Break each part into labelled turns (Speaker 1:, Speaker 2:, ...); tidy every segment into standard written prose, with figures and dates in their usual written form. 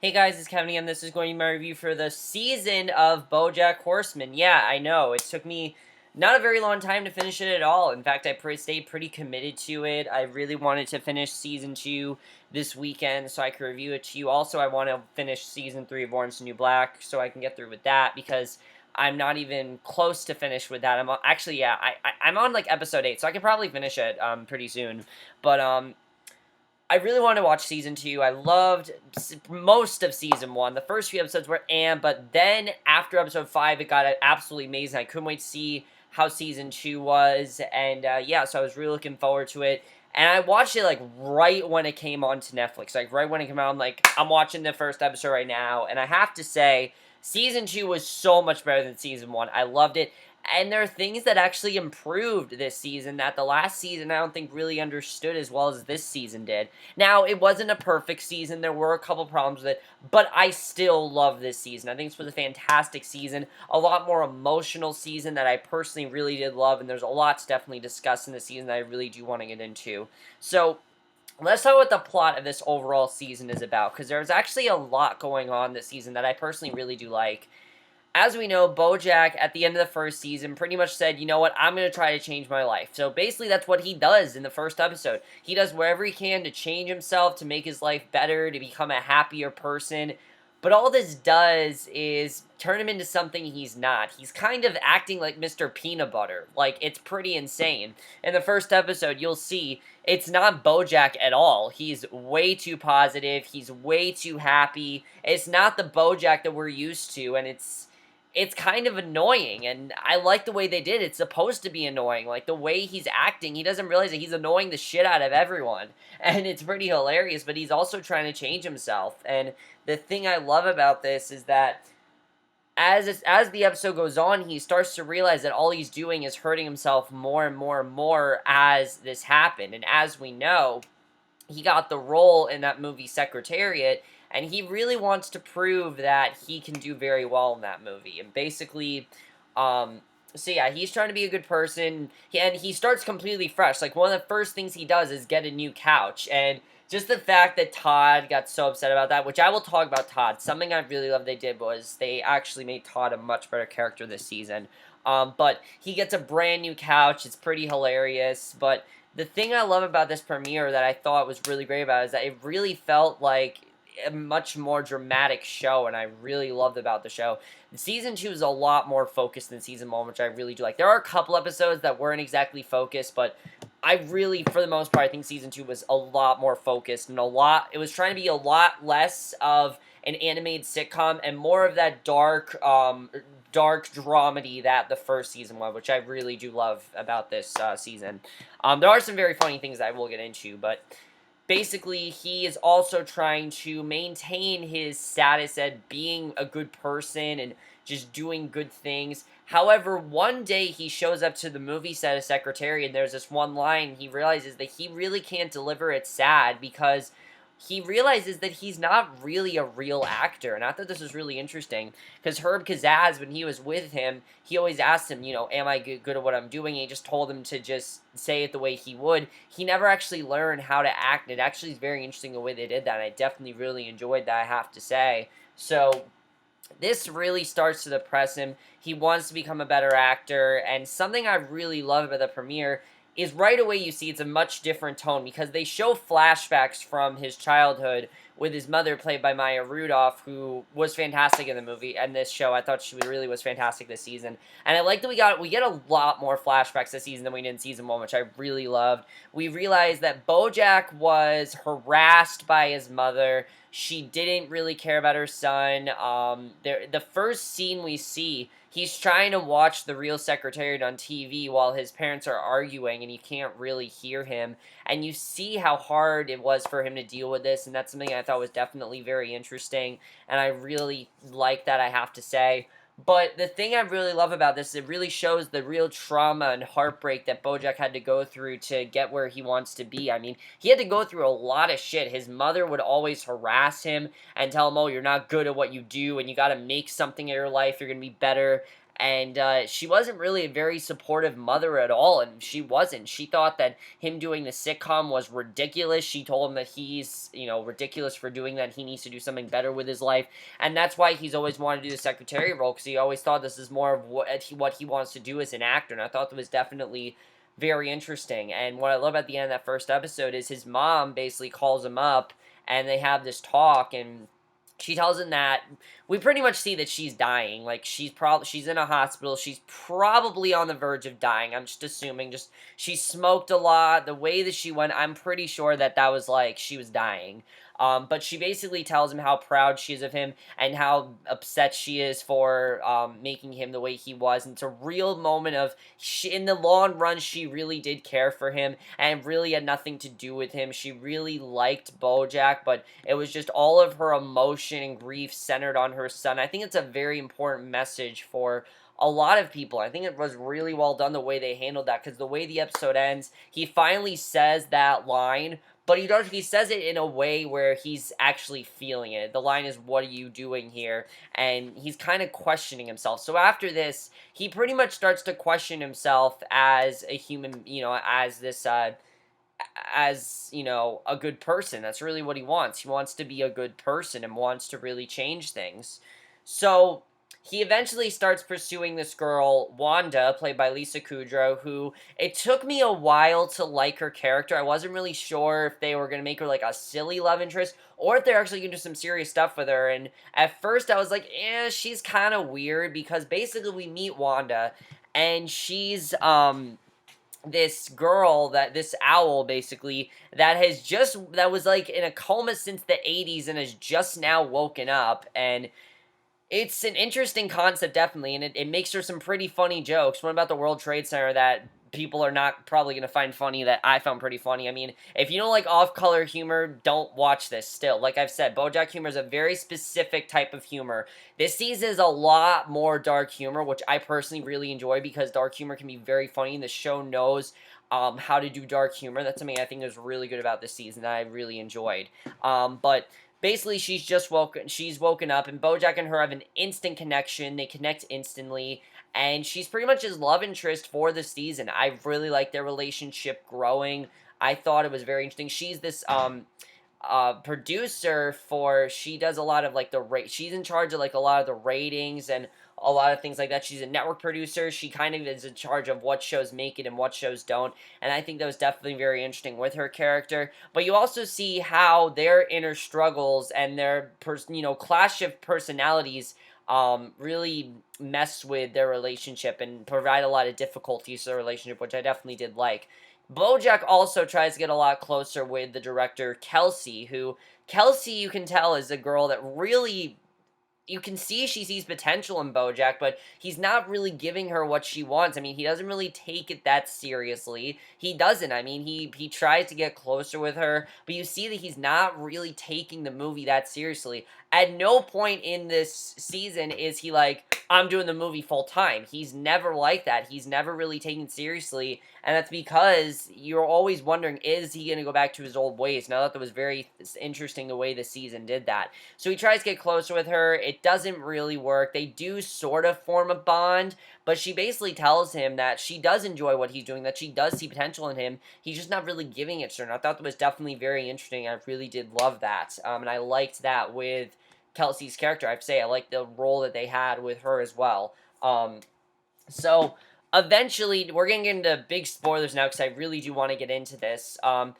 Speaker 1: Hey guys, it's Kevin again. This is going to be my review for the season of BoJack Horseman. Yeah, I know, it took me not a very long time to finish it at all. In fact, I stayed pretty committed to it. I really wanted to finish Season 2 this weekend so I could review it to you. Also, I want to finish Season 3 of Orange is the New Black so I can get through with that because I'm not even close to finish with that. Actually, yeah, I'm on, like, Episode 8, so I can probably finish it pretty soon. But, I really wanted to watch Season 2. I loved most of Season 1. The first few episodes were but then after Episode 5, it got absolutely amazing. I couldn't wait to see how Season 2 was, and yeah, so I was really looking forward to it. And I watched it, like, right when it came onto Netflix. Like, right when it came out, I'm watching the first episode right now, and I have to say, Season 2 was so much better than Season 1. I loved it. And there are things that actually improved this season that the last season I don't think really understood as well as this season did. Now, it wasn't a perfect season. There were a couple problems with it, but I still love this season. I think this was a fantastic season, a lot more emotional season that I personally really did love, and there's a lot to definitely discuss in the season that I really do want to get into. So, let's talk about the plot of this overall season is about, because there's actually a lot going on this season that I personally really do like. As we know, BoJack, at the end of the first season, pretty much said, you know what, I'm going to try to change my life. So basically, that's what he does in the first episode. He does whatever he can to change himself, to make his life better, to become a happier person. But all this does is turn him into something he's not. He's kind of acting like Mr. Peanut Butter. Like, it's pretty insane. In the first episode, you'll see it's not BoJack at all. He's way too positive. He's way too happy. It's not the BoJack that we're used to, and it's kind of annoying, and I like the way they did it. It's supposed to be annoying. Like, the way he's acting, he doesn't realize that he's annoying the shit out of everyone, and it's pretty hilarious, but he's also trying to change himself, and the thing I love about this is that as the episode goes on, he starts to realize that all he's doing is hurting himself more and more and more as this happened, and as we know, he got the role in that movie Secretariat, and he really wants to prove that he can do very well in that movie. And basically, so yeah, he's trying to be a good person, and he starts completely fresh. Like, one of the first things he does is get a new couch, and just the fact that Todd got so upset about that, which I will talk about Todd. Something I really love they did was they actually made Todd a much better character this season. But he gets a brand new couch. It's pretty hilarious, but the thing I love about this premiere that I thought was really great about it is that it really felt like a much more dramatic show, and I really loved about the show. Season 2 is a lot more focused than Season 1, which I really do like. There are a couple episodes that weren't exactly focused, but I really, for the most part, I think Season 2 was a lot more focused, and it was trying to be a lot less of an animated sitcom, and more of that dark dramedy that the first season was, which I really do love about this season. There are some very funny things that I will get into, but basically, he is also trying to maintain his status as being a good person and just doing good things. However, one day he shows up to the movie set as Secretary, and there's this one line, he realizes that he really can't deliver it sad because he realizes that he's not really a real actor. And I thought this was really interesting, because Herb Kazaz, when he was with him, he always asked him, am I good at what I'm doing? And he just told him to just say it the way he would. He never actually learned how to act. It actually is very interesting the way they did that, and I definitely really enjoyed that, I have to say. So this really starts to depress him. He wants to become a better actor, and something I really love about the premiere is right away you see it's a much different tone, because they show flashbacks from his childhood with his mother, played by Maya Rudolph, who was fantastic in the movie and this show. I thought she really was fantastic this season. And I like that we get a lot more flashbacks this season than we did in Season 1, which I really loved. We realized that BoJack was harassed by his mother. She didn't really care about her son. The first scene we see, he's trying to watch the real Secretariat on TV while his parents are arguing, and you can't really hear him. And you see how hard it was for him to deal with this, and that's something I thought was definitely very interesting, and I really like that, I have to say. But the thing I really love about this is it really shows the real trauma and heartbreak that BoJack had to go through to get where he wants to be. I mean, he had to go through a lot of shit. His mother would always harass him and tell him, oh, you're not good at what you do, and you gotta make something of your life, you're gonna be better. And she wasn't really a very supportive mother at all, and she wasn't. She thought that him doing the sitcom was ridiculous. She told him that he's, ridiculous for doing that. He needs to do something better with his life, and that's why he's always wanted to do the secretary role, because he always thought this is more of what he wants to do as an actor, and I thought that was definitely very interesting. And what I love at the end of that first episode is his mom basically calls him up, and they have this talk, and she tells him that we pretty much see that she's dying. Like, she's in a hospital. She's probably on the verge of dying. I'm just assuming. She smoked a lot. The way that she went, I'm pretty sure that was like she was dying. But she basically tells him how proud she is of him and how upset she is for making him the way he was. And it's a real moment of, in the long run, she really did care for him and really had nothing to do with him. She really liked BoJack, but it was just all of her emotion and grief centered on her son. I think it's a very important message for a lot of people. I think it was really well done the way they handled that, because the way the episode ends, he finally says that line, but he says it in a way where he's actually feeling it. The line is, "What are you doing here?" And he's kind of questioning himself. So after this, he pretty much starts to question himself as a human, as this, a good person. That's really what he wants. He wants to be a good person and wants to really change things. So he eventually starts pursuing this girl, Wanda, played by Lisa Kudrow, who it took me a while to like her character. I wasn't really sure if they were going to make her like a silly love interest or if they're actually going to do some serious stuff with her. And at first I was like, she's kind of weird, because basically we meet Wanda and she's, this girl, this owl basically, that was like in a coma since the 80s and has just now woken up. And it's an interesting concept, definitely, and it makes her some pretty funny jokes. One about the World Trade Center that people are not probably going to find funny that I found pretty funny. I mean, if you don't like off-color humor, don't watch this still. Like I've said, BoJack humor is a very specific type of humor. This season is a lot more dark humor, which I personally really enjoy, because dark humor can be very funny, and the show knows how to do dark humor. That's something I think is really good about this season that I really enjoyed. But basically, she's woken up, and BoJack and her have an instant connection. They connect instantly, and she's pretty much his love interest for the season. I really like their relationship growing. I thought it was very interesting. She's this producer she does a lot of like she's in charge of like a lot of the ratings and a lot of things like that. She's a network producer. She kind of is in charge of what shows make it and what shows don't, and I think that was definitely very interesting with her character. But you also see how their inner struggles and their clash of personalities really mess with their relationship and provide a lot of difficulties to the relationship, which I definitely did like. BoJack also tries to get a lot closer with the director, Kelsey, you can tell, is a girl that really, you can see she sees potential in BoJack, but he's not really giving her what she wants. I mean, he doesn't really take it that seriously. He doesn't. I mean, he tries to get closer with her, but you see that he's not really taking the movie that seriously. At no point in this season is he like, I'm doing the movie full time. He's never like that. He's never really taken it seriously, and that's because you're always wondering, is he going to go back to his old ways? And I thought that was very interesting the way the season did that. So he tries to get closer with her. It doesn't really work. They do sort of form a bond, but she basically tells him that she does enjoy what he's doing, that she does see potential in him. He's just not really giving it to her. And I thought that was definitely very interesting. I really did love that. And I liked that with Kelsey's character. I have to say, I liked the role that they had with her as well. So eventually, we're going to get into big spoilers now, because I really do want to get into this. BoJack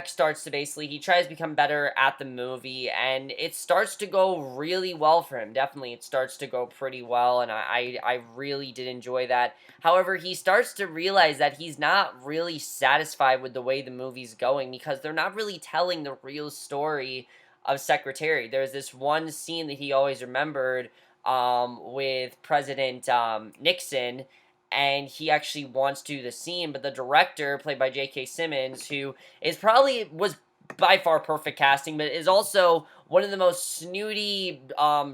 Speaker 1: starts to basically, he tries to become better at the movie, and it starts to go really well for him. Definitely, it starts to go pretty well, and I really did enjoy that. However, he starts to realize that he's not really satisfied with the way the movie's going, because they're not really telling the real story of Secretary. There's this one scene that he always remembered with President Nixon, and he actually wants to do the scene, but the director, played by J.K. Simmons, who was by far perfect casting, but is also one of the most snooty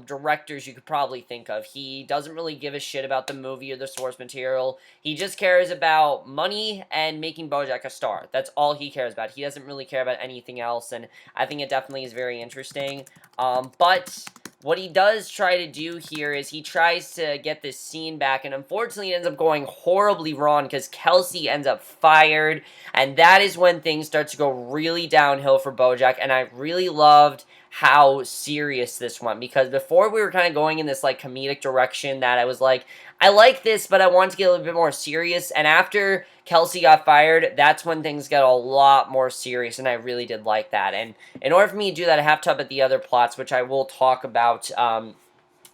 Speaker 1: directors you could probably think of. He doesn't really give a shit about the movie or the source material. He just cares about money and making BoJack a star. That's all he cares about. He doesn't really care about anything else, and I think it definitely is very interesting. But what he does try to do here is he tries to get this scene back, and unfortunately it ends up going horribly wrong because Kelsey ends up fired, and that is when things start to go really downhill for BoJack, and I really loved how serious this went, because before we were kind of going in this, like, comedic direction that I was like, I like this, but I want to get a little bit more serious, and after Kelsey got fired, that's when things got a lot more serious, and I really did like that, and in order for me to do that, I have to up at the other plots, which I will talk about,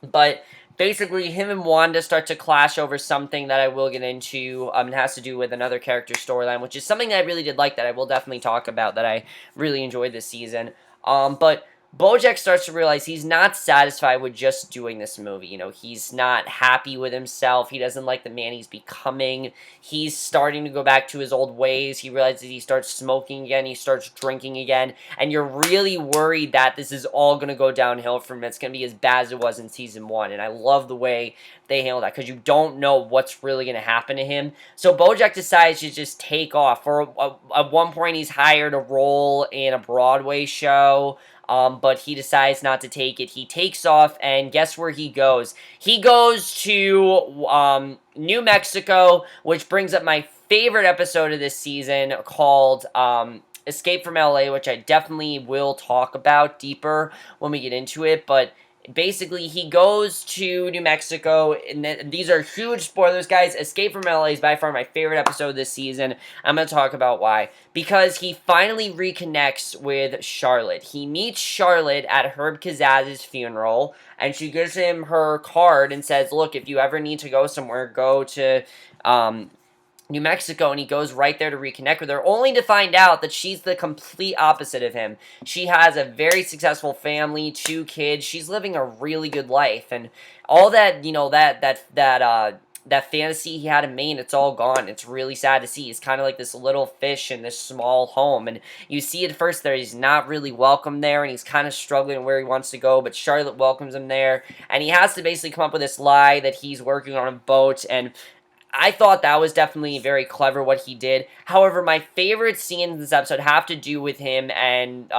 Speaker 1: but basically, him and Wanda start to clash over something that I will get into. It has to do with another character storyline, which is something that I really did like that I will definitely talk about, that I really enjoyed this season. But BoJack starts to realize he's not satisfied with just doing this movie. You know, he's not happy with himself. He doesn't like the man he's becoming. He's starting to go back to his old ways. He realizes he starts smoking again. He starts drinking again. And you're really worried that this is all going to go downhill from him. It's going to be as bad as it was in Season 1. And I love the way they handle that, because you don't know what's really going to happen to him. So BoJack decides to just take off. At one point, he's hired a role in a Broadway show. But he decides not to take it. He takes off, and guess where he goes? He goes to New Mexico, which brings up my favorite episode of this season called Escape from LA, which I definitely will talk about deeper when we get into it, but basically, he goes to New Mexico, and these are huge spoilers, guys. Escape from LA is by far my favorite episode this season. I'm going to talk about why. Because he finally reconnects with Charlotte. He meets Charlotte at Herb Kazzaz's funeral, and she gives him her card and says, look, if you ever need to go somewhere, go to New Mexico, and he goes right there to reconnect with her, only to find out that she's the complete opposite of him. She has a very successful family, 2 kids, she's living a really good life, and all that, you know, that fantasy he had in Maine, it's all gone. It's really sad to see. He's kind of like this little fish in this small home, and you see at first there he's not really welcome there, and he's kind of struggling where he wants to go, but Charlotte welcomes him there, and he has to basically come up with this lie that he's working on a boat, and I thought that was definitely very clever what he did. However, my favorite scenes in this episode have to do with him and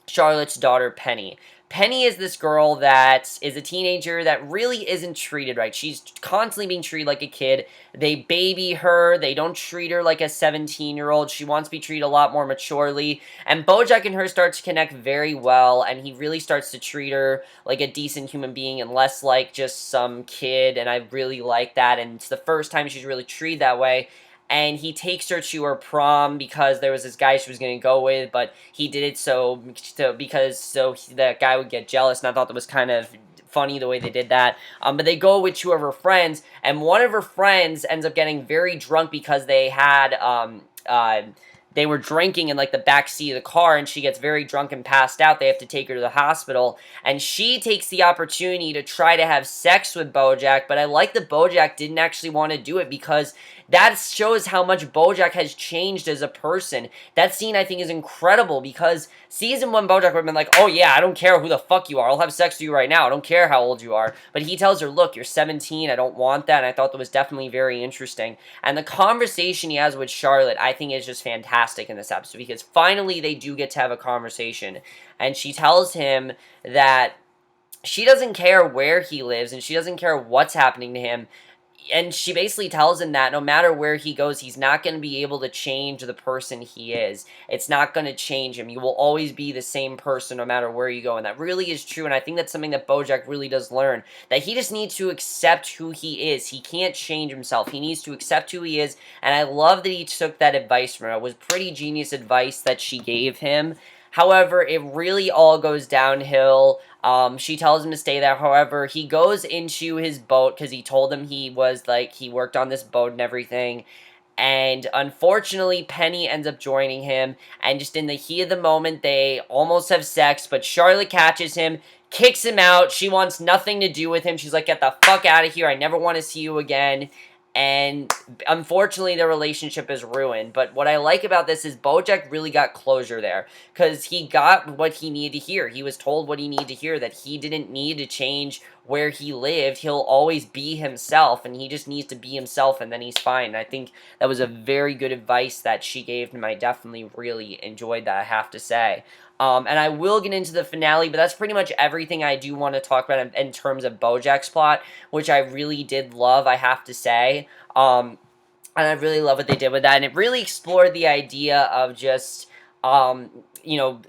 Speaker 1: Charlotte's daughter, Penny. Penny is this girl that is a teenager that really isn't treated right. She's constantly being treated like a kid. They baby her. They don't treat her like a 17-year-old. She wants to be treated a lot more maturely. And BoJack and her start to connect very well, and he really starts to treat her like a decent human being and less like just some kid, and I really like that. And it's the first time she's really treated that way. And he takes her to her prom because there was this guy she was going to go with, but he did it that guy would get jealous, and I thought that was kind of funny the way they did that. But they go with 2 of her friends, and one of her friends ends up getting very drunk because they were drinking in, like, the back seat of the car, and she gets very drunk and passed out. They have to take her to the hospital, and she takes the opportunity to try to have sex with BoJack, but I like that BoJack didn't actually want to do it, because that shows how much BoJack has changed as a person. That scene, I think, is incredible, because Season 1 BoJack would have been like, oh yeah, I don't care who the fuck you are, I'll have sex with you right now, I don't care how old you are, but he tells her, look, you're 17, I don't want that, and I thought that was definitely very interesting, and the conversation he has with Charlotte, I think, is just fantastic in this episode, because finally they do get to have a conversation, and she tells him that she doesn't care where he lives, and she doesn't care what's happening to him, and she basically tells him that no matter where he goes, he's not going to be able to change the person he is. It's not going to change him. You will always be the same person no matter where you go, and that really is true, and I think that's something that BoJack really does learn, that he just needs to accept who he is. He can't change himself. He needs to accept who he is, and I love that he took that advice from her. It was pretty genius advice that she gave him. However, it really all goes downhill. She tells him to stay there. However, he goes into his boat because he told him he worked on this boat and everything. And unfortunately, Penny ends up joining him. And just in the heat of the moment, they almost have sex. But Charlotte catches him, kicks him out. She wants nothing to do with him. She's like, get the fuck out of here. I never want to see you again. And unfortunately, their relationship is ruined. But what I like about this is BoJack really got closure there, because he got what he needed to hear. He was told what he needed to hear, that he didn't need to change where he lived. He'll always be himself, and he just needs to be himself, and then he's fine. And I think that was a very good advice that she gave him. I definitely really enjoyed that, I have to say. And I will get into the finale, but that's pretty much everything I do want to talk about in terms of BoJack's plot, which I really did love, I have to say. And I really love what they did with that, and it really explored the idea of just, you know,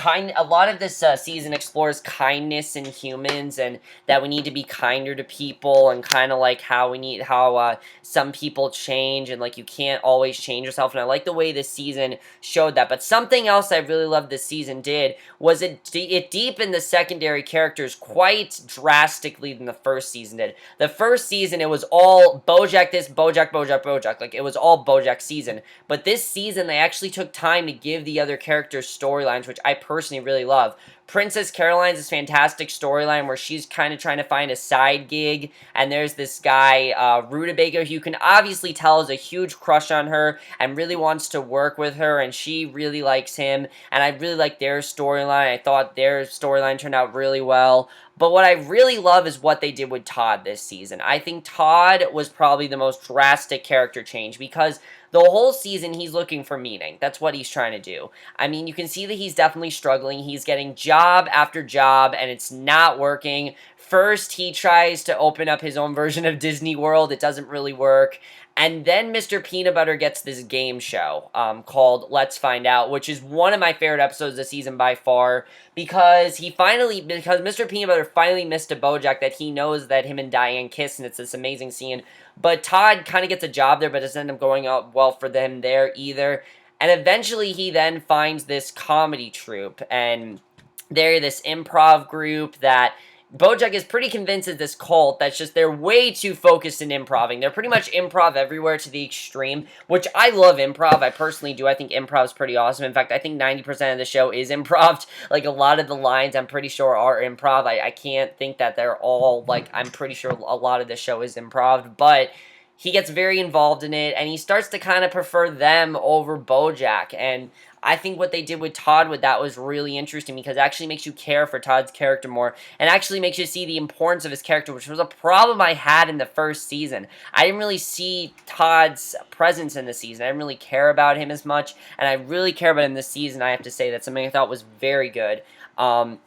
Speaker 1: a lot of this season explores kindness in humans, and that we need to be kinder to people, and kind of like how some people change, and like you can't always change yourself. And I like the way this season showed that. But something else I really loved this season did was it deepened the secondary characters quite drastically than the first season did. The first season, it was all BoJack this, BoJack, BoJack, BoJack. Like, it was all BoJack season. But this season, they actually took time to give the other characters storylines, which I personally really love. Princess Caroline's this fantastic storyline where she's kind of trying to find a side gig, and there's this guy, Rutabaga, who you can obviously tell has a huge crush on her and really wants to work with her, and she really likes him, and I really like their storyline. I thought their storyline turned out really well. But what I really love is what they did with Todd this season. I think Todd was probably the most drastic character change, because the whole season he's looking for meaning. That's what he's trying to do. I mean, you can see that he's definitely struggling. He's getting job after job, and it's not working. First, he tries to open up his own version of Disney World. It doesn't really work. And then Mr. Peanut Butter gets this game show called Let's Find Out, which is one of my favorite episodes of the season by far, because Mr. Peanut Butter finally missed a BoJack that he knows that him and Diane kiss, and it's this amazing scene. But Todd kind of gets a job there, but doesn't end up going out well for them there either. And eventually he then finds this comedy troupe, and they're this improv group that BoJack is pretty convinced is this cult that's just, they're way too focused in improving. They're pretty much improv everywhere to the extreme, which I love improv. I personally do. I think improv is pretty awesome. In fact, I think 90% of the show is improv. Like, a lot of the lines, I'm pretty sure, are improv. I can't think that they're all, like, I'm pretty sure a lot of the show is improv, but he gets very involved in it, and he starts to kind of prefer them over BoJack, and I think what they did with Todd with that was really interesting, because it actually makes you care for Todd's character more, and actually makes you see the importance of his character, which was a problem I had in the first season. I didn't really see Todd's presence in the season. I didn't really care about him as much, and I really care about him this season. I have to say that's something I thought was very good. I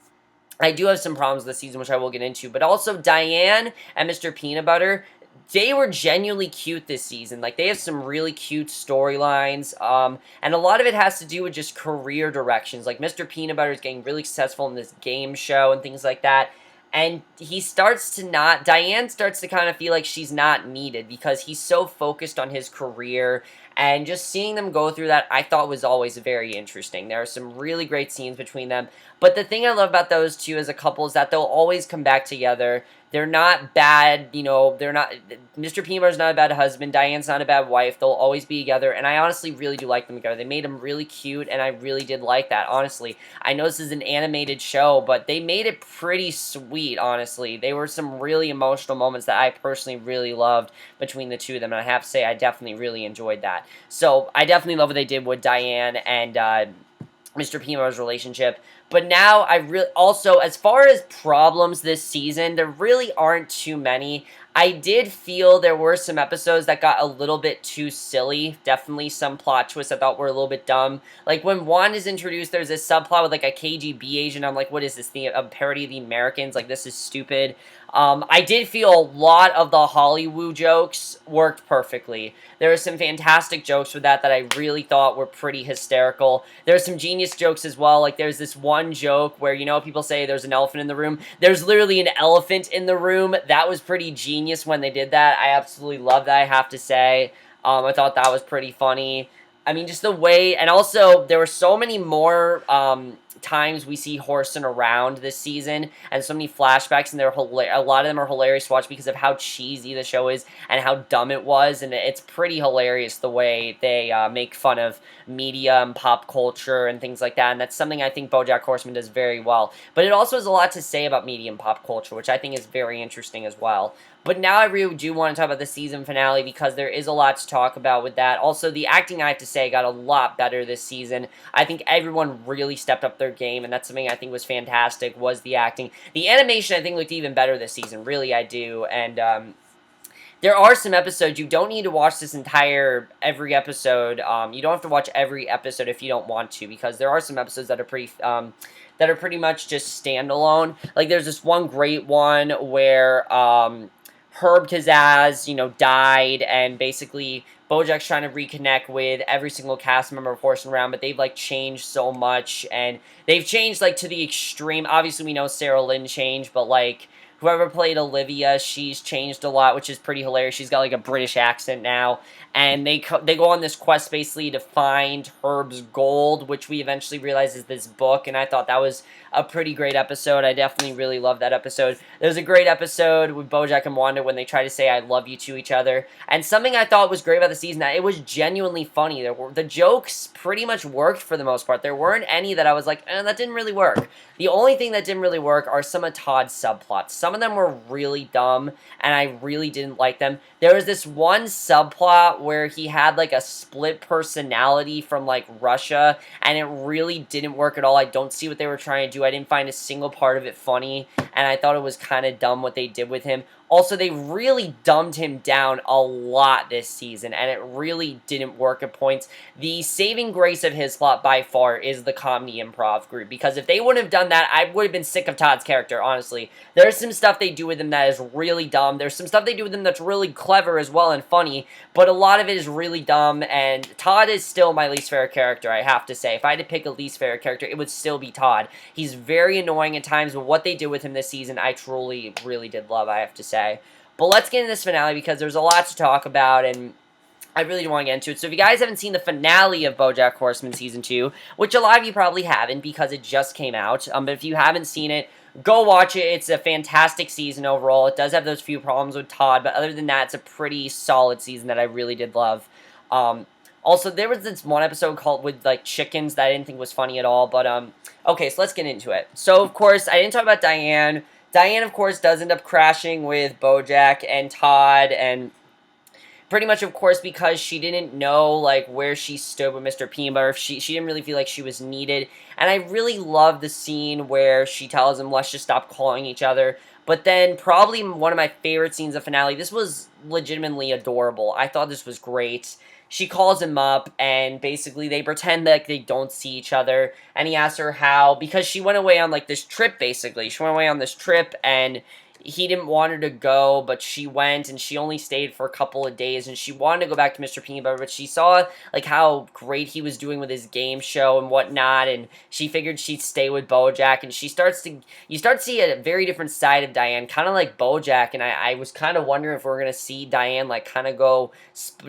Speaker 1: do have some problems with the season, which I will get into, but also Diane and Mr. Peanut Butter, they were genuinely cute this season. Like, they have some really cute storylines, and a lot of it has to do with just career directions. Like, Mr. Peanut Butter is getting really successful in this game show and things like that, and Diane starts to kind of feel like she's not needed, because he's so focused on his career, and just seeing them go through that, I thought was always very interesting. There are some really great scenes between them, but the thing I love about those two as a couple is that they'll always come back together. They're not bad, Mr. Peanut Butter's not a bad husband, Diane's not a bad wife, they'll always be together, and I honestly really do like them together. They made them really cute, and I really did like that, honestly. I know this is an animated show, but they made it pretty sweet, honestly. There were some really emotional moments that I personally really loved between the two of them, and I have to say, I definitely really enjoyed that. So, I definitely love what they did with Diane and Mr. Peanut Butter's relationship. But now, also, as far as problems this season, there really aren't too many. I did feel there were some episodes that got a little bit too silly. Definitely some plot twists I thought were a little bit dumb. Like, when Wanda is introduced, there's this subplot with, like, a KGB agent. I'm like, what is this, a parody of the Americans? Like, this is stupid. I did feel a lot of the Hollywood jokes worked perfectly. There were some fantastic jokes with that I really thought were pretty hysterical. There were some genius jokes as well. Like, there's this one joke where, people say there's an elephant in the room. There's literally an elephant in the room. That was pretty genius when they did that. I absolutely loved that, I have to say. I thought that was pretty funny. I mean, just the way, and also, there were so many more, times we see Horson around this season, and so many flashbacks, and a lot of them are hilarious to watch because of how cheesy the show is, and how dumb it was, and it's pretty hilarious the way they make fun of media and pop culture and things like that, and that's something I think BoJack Horseman does very well. But it also has a lot to say about media and pop culture, which I think is very interesting as well. But now I really do want to talk about the season finale, because there is a lot to talk about with that. Also, the acting, I have to say, got a lot better this season. I think everyone really stepped up their game, and that's something I think was fantastic, was the acting. The animation, I think, looked even better this season. Really, I do. And there are some episodes, you don't need to watch every episode, you don't have to watch every episode if you don't want to, because there are some episodes that are pretty much just standalone. Like, there's this one great one where, Herb Kazaz, died, and basically BoJack's trying to reconnect with every single cast member of Horse and Round, but they've, like, changed so much, and they've changed, like, to the extreme. Obviously, we know Sarah Lynn changed, but, like, whoever played Olivia, she's changed a lot, which is pretty hilarious. She's got, like, a British accent now, and they go on this quest, basically, to find Herb's gold, which we eventually realize is this book, and I thought that was a pretty great episode. I definitely really loved that episode. There's a great episode with BoJack and Wanda when they try to say I love you to each other, and something I thought was great about the season, that it was genuinely funny. The jokes pretty much worked for the most part. There weren't any that I was like, that didn't really work. The only thing that didn't really work are some of Todd's subplots. Some of them were really dumb, and I really didn't like them. There was this one subplot where he had, like, a split personality from, like, Russia, and it really didn't work at all. I don't see what they were trying to do. I didn't find a single part of it funny, and I thought it was kind of dumb what they did with him. Also, they really dumbed him down a lot this season, and it really didn't work at points. The saving grace of his plot, by far, is the comedy improv group, because if they wouldn't have done that, I would have been sick of Todd's character, honestly. There's some stuff they do with him that is really dumb. There's some stuff they do with him that's really clever as well and funny, but a lot of it is really dumb, and Todd is still my least favorite character, I have to say. If I had to pick a least favorite character, it would still be Todd. He's very annoying at times, but what they did with him this season, I truly, really did love, I have to say. But let's get into this finale, because there's a lot to talk about, and I really don't want to get into it. So if you guys haven't seen the finale of BoJack Horseman Season 2, which a lot of you probably haven't because it just came out, but if you haven't seen it, go watch it. It's a fantastic season overall. It does have those few problems with Todd, but other than that, it's a pretty solid season that I really did love. Also, there was this one episode called with, like, chickens that I didn't think was funny at all, but, okay, so let's get into it. So, of course, I didn't talk about Diane. Diane, of course, does end up crashing with BoJack and Todd, and pretty much, of course, because she didn't know, like, where she stood with Mr. Peanut Butter. She didn't really feel like she was needed, and I really love the scene where she tells him, let's just stop calling each other. But then, probably one of my favorite scenes of finale, this was legitimately adorable. I thought this was great. She calls him up, and basically they pretend like they don't see each other, and he asks her how, because she went away on, like, this trip, basically. She went away on this trip, and he didn't want her to go, but she went, and she only stayed for a couple of days, and she wanted to go back to Mr. Peanut Butter, but she saw, like, how great he was doing with his game show and whatnot, and she figured she'd stay with BoJack, and you start to see a very different side of Diane, kind of like BoJack, and I was kind of wondering if we're going to see Diane, like, kind of go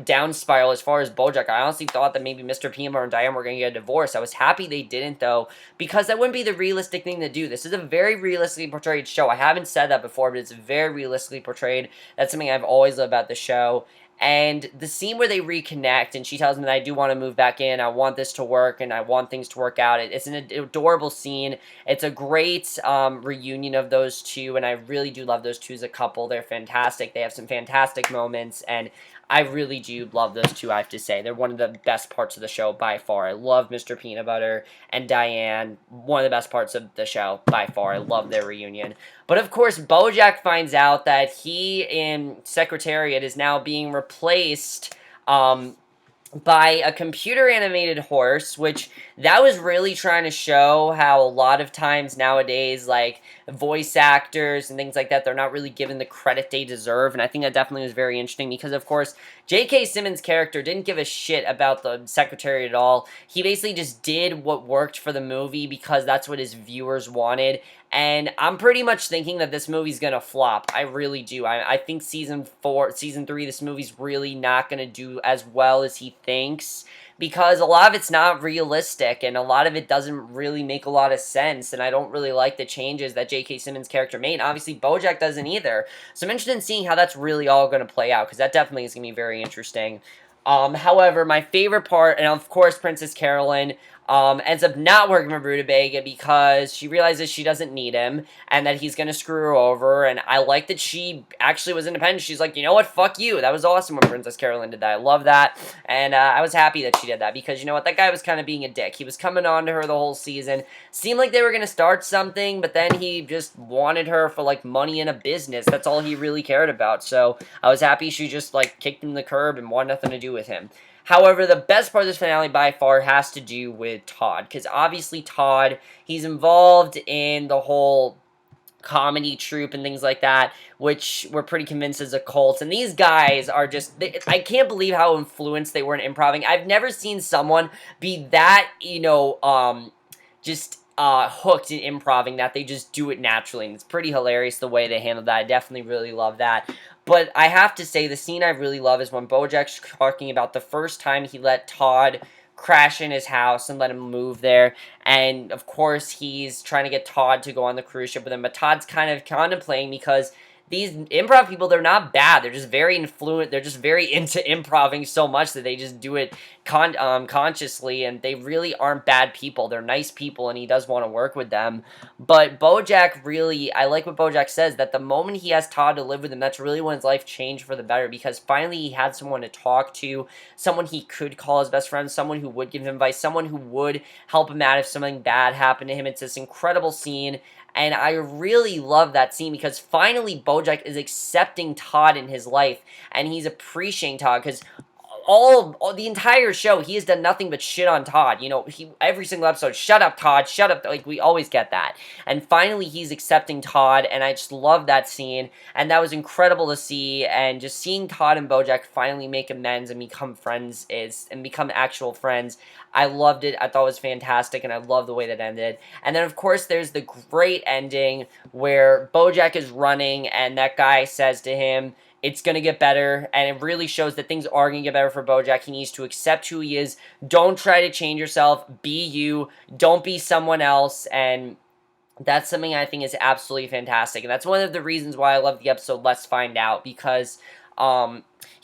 Speaker 1: down spiral as far as BoJack. I honestly thought that maybe Mr. Peanut Butter and Diane were going to get a divorce. I was happy they didn't, though, because that wouldn't be the realistic thing to do. This is a very realistically portrayed show. I haven't said that before, but it's very realistically portrayed. That's something I've always loved about the show. And the scene where they reconnect, and she tells him that I do want to move back in, I want this to work, and I want things to work out. It's an adorable scene. It's a great reunion of those two, and I really do love those two as a couple. They're fantastic. They have some fantastic moments, and I really do love those two, I have to say. They're one of the best parts of the show by far. I love Mr. Peanut Butter and Diane. One of the best parts of the show by far. I love their reunion. But of course, BoJack finds out that he in Secretariat is now being replaced by a computer-animated horse, which that was really trying to show how a lot of times nowadays, like, voice actors and things like that, they're not really given the credit they deserve, and I think that definitely was very interesting, because, of course, J.K. Simmons' character didn't give a shit about the Secretary at all. He basically just did what worked for the movie because that's what his viewers wanted, and I'm pretty much thinking that this movie's gonna flop. I really do. I think Season 3, this movie's really not gonna do as well as he thinks, because a lot of it's not realistic, and a lot of it doesn't really make a lot of sense, and I don't really like the changes that J.K. Simmons' character made. Obviously, BoJack doesn't either, so I'm interested in seeing how that's really all going to play out, because that definitely is going to be very interesting. However, my favorite part, and of course, Princess Carolyn, ends up not working for Rutabaga because she realizes she doesn't need him and that he's going to screw her over. And I like that she actually was independent. She's like, you know what, fuck you. That was awesome when Princess Carolyn did that. I love that. And I was happy that she did that because, you know what, that guy was kind of being a dick. He was coming on to her the whole season. Seemed like they were going to start something, but then he just wanted her for, like, money in a business. That's all he really cared about. So I was happy she just, like, kicked him to the curb and wanted nothing to do with him. However, the best part of this finale by far has to do with Todd, because obviously Todd, he's involved in the whole comedy troupe and things like that, which we're pretty convinced is a cult, and these guys are just, I can't believe how influenced they were in improving. I've never seen someone be that, just hooked in improving that they just do it naturally, and it's pretty hilarious the way they handled that. I definitely really love that. But I have to say, the scene I really love is when BoJack's talking about the first time he let Todd crash in his house and let him move there. And, of course, he's trying to get Todd to go on the cruise ship with him. But Todd's kind of contemplating because these improv people, they're not bad. They're just very influent. They're just very into improving so much that they just do it consciously, and they really aren't bad people. They're nice people, and he does want to work with them. But BoJack really, I like what BoJack says, that the moment he has Todd to live with him, that's really when his life changed for the better, because finally he had someone to talk to, someone he could call his best friend, someone who would give him advice, someone who would help him out if something bad happened to him. It's this incredible scene. And I really love that scene because finally BoJack is accepting Todd in his life, and he's appreciating Todd, because all the entire show, he has done nothing but shit on Todd. You know, every single episode, shut up, Todd, shut up. Like, we always get that. And finally, he's accepting Todd, and I just love that scene. And that was incredible to see. And just seeing Todd and BoJack finally make amends and become friends and become actual friends, I loved it. I thought it was fantastic, and I love the way that ended. And then, of course, there's the great ending where BoJack is running, and that guy says to him, it's going to get better, and it really shows that things are going to get better for BoJack. He needs to accept who he is. Don't try to change yourself. Be you. Don't be someone else, and that's something I think is absolutely fantastic, and that's one of the reasons why I love the episode Let's Find Out, because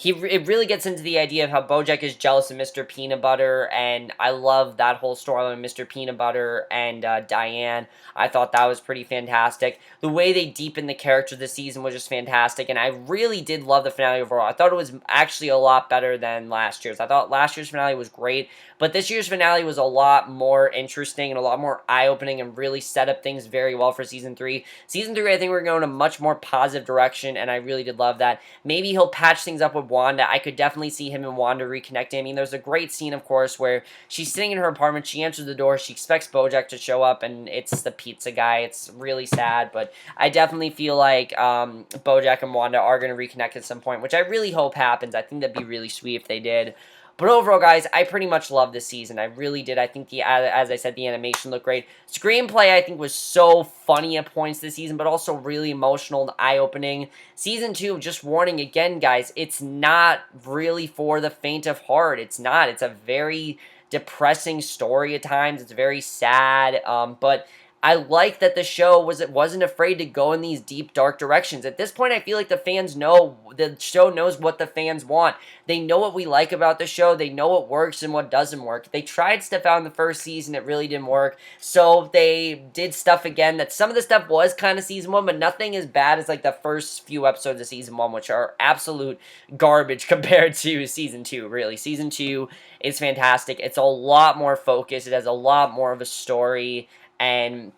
Speaker 1: it really gets into the idea of how BoJack is jealous of Mr. Peanut Butter, and I love that whole storyline with Mr. Peanut Butter and Diane. I thought that was pretty fantastic. The way they deepened the character this season was just fantastic, and I really did love the finale overall. I thought it was actually a lot better than last year's. I thought last year's finale was great, but this year's finale was a lot more interesting and a lot more eye-opening and really set up things very well for Season 3. Season 3, I think we're going in a much more positive direction, and I really did love that. Maybe he'll patch things up with Wanda. I could definitely see him and Wanda reconnecting. I mean, there's a great scene, of course, where she's sitting in her apartment, she answers the door, she expects BoJack to show up, and it's the pizza guy. It's really sad, but I definitely feel like BoJack and Wanda are going to reconnect at some point, which I really hope happens. I think that'd be really sweet if they did. But overall, guys, I pretty much loved this season. I really did. I think, as I said, the animation looked great. Screenplay, I think, was so funny at points this season, but also really emotional and eye-opening. Season 2, just warning again, guys, it's not really for the faint of heart. It's not. It's a very depressing story at times. It's very sad, but I like that the show wasn't afraid to go in these deep, dark directions. At this point, I feel like the show knows what the fans want. They know what we like about the show. They know what works and what doesn't work. They tried stuff out in the first season. It really didn't work. So they did stuff again that some of the stuff was kind of Season 1, but nothing as bad as like the first few episodes of Season 1, which are absolute garbage compared to Season 2, really. Season 2 is fantastic. It's a lot more focused. It has a lot more of a story, and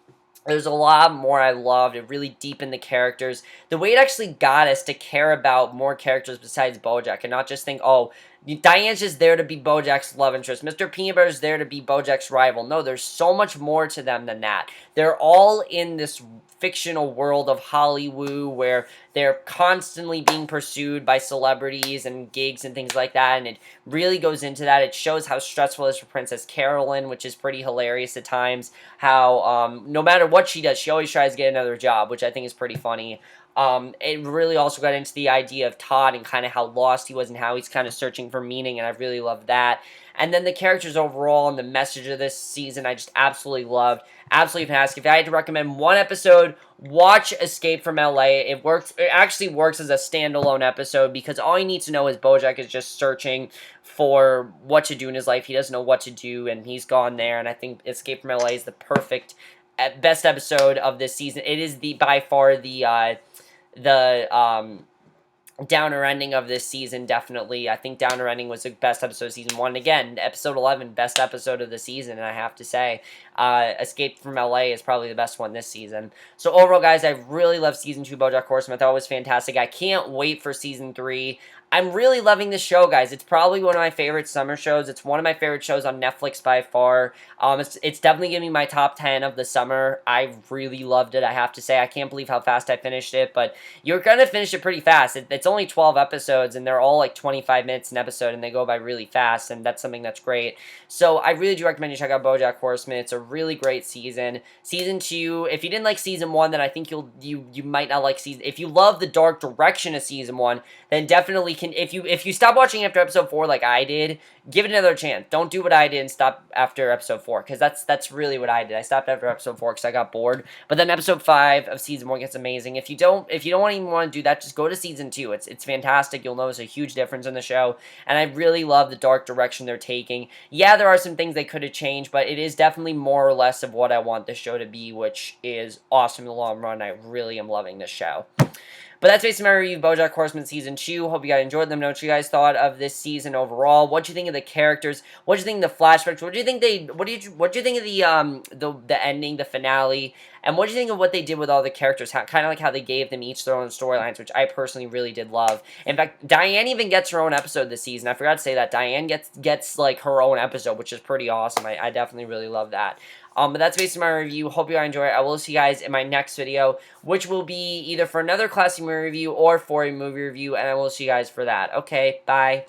Speaker 1: there's a lot more I loved. It really deepened the characters. The way it actually got us to care about more characters besides BoJack and not just think, oh, Diane's just there to be BoJack's love interest. Mr. Peanut Butter's there to be BoJack's rival. No, there's so much more to them than that. They're all in this fictional world of Hollywood where they're constantly being pursued by celebrities and gigs and things like that, and it really goes into that. It shows how stressful it is for Princess Carolyn, which is pretty hilarious at times, how no matter what she does, she always tries to get another job, which I think is pretty funny. It really also got into the idea of Todd and kind of how lost he was and how he's kind of searching for meaning, and I really loved that. And then the characters overall and the message of this season, I just absolutely loved. Absolutely fantastic. If I had to recommend one episode, watch Escape from LA. It works. It actually works as a standalone episode because all you need to know is BoJack is just searching for what to do in his life. He doesn't know what to do, and he's gone there. And I think Escape from LA is the perfect, best episode of this season. It is by far the downer ending of this season, definitely. I think downer ending was the best episode of season 1. Again, episode 11, best episode of the season, and I have to say, Escape from LA is probably the best one this season. So overall, guys, I really love season 2 BoJack Horseman. I thought it was fantastic. I can't wait for season 3. I'm really loving this show, guys. It's probably one of my favorite summer shows. It's one of my favorite shows on Netflix by far. It's definitely giving me my top 10 of the summer. I really loved it, I have to say. I can't believe how fast I finished it, but you're going to finish it pretty fast. It's only 12 episodes, and they're all like 25 minutes an episode, and they go by really fast, and that's something that's great. So I really do recommend you check out BoJack Horseman. It's a really great season. Season 2, if you didn't like season 1, then I think you might not like season... If you love the dark direction of season 1, then definitely if you stop watching after episode 4 like I did, give it another chance. Don't do what I did and stop after episode 4, because that's really what I did. I stopped after episode 4 because I got bored. But then episode 5 of season 1 gets amazing. If you don't even want to do that, just go to season 2. It's fantastic. You'll notice a huge difference in the show, and I really love the dark direction they're taking. Yeah, there are some things they could have changed, but it is definitely more or less of what I want the show to be, which is awesome in the long run. I really am loving this show. But that's basically my review of BoJack Horseman Season 2. Hope you guys enjoyed them. Know what you guys thought of this season overall. What do you think of the characters? What do you think of the flashbacks? What do you think what do you think of the ending, the finale? And what do you think of what they did with all the characters? Kind of like how they gave them each their own storylines, which I personally really did love. In fact, Diane even gets her own episode this season. I forgot to say that. Diane gets like her own episode, which is pretty awesome. I definitely really love that. But that's basically my review. Hope you enjoy it. I will see you guys in my next video, which will be either for another classic movie review or for a movie review, and I will see you guys for that. Okay, bye.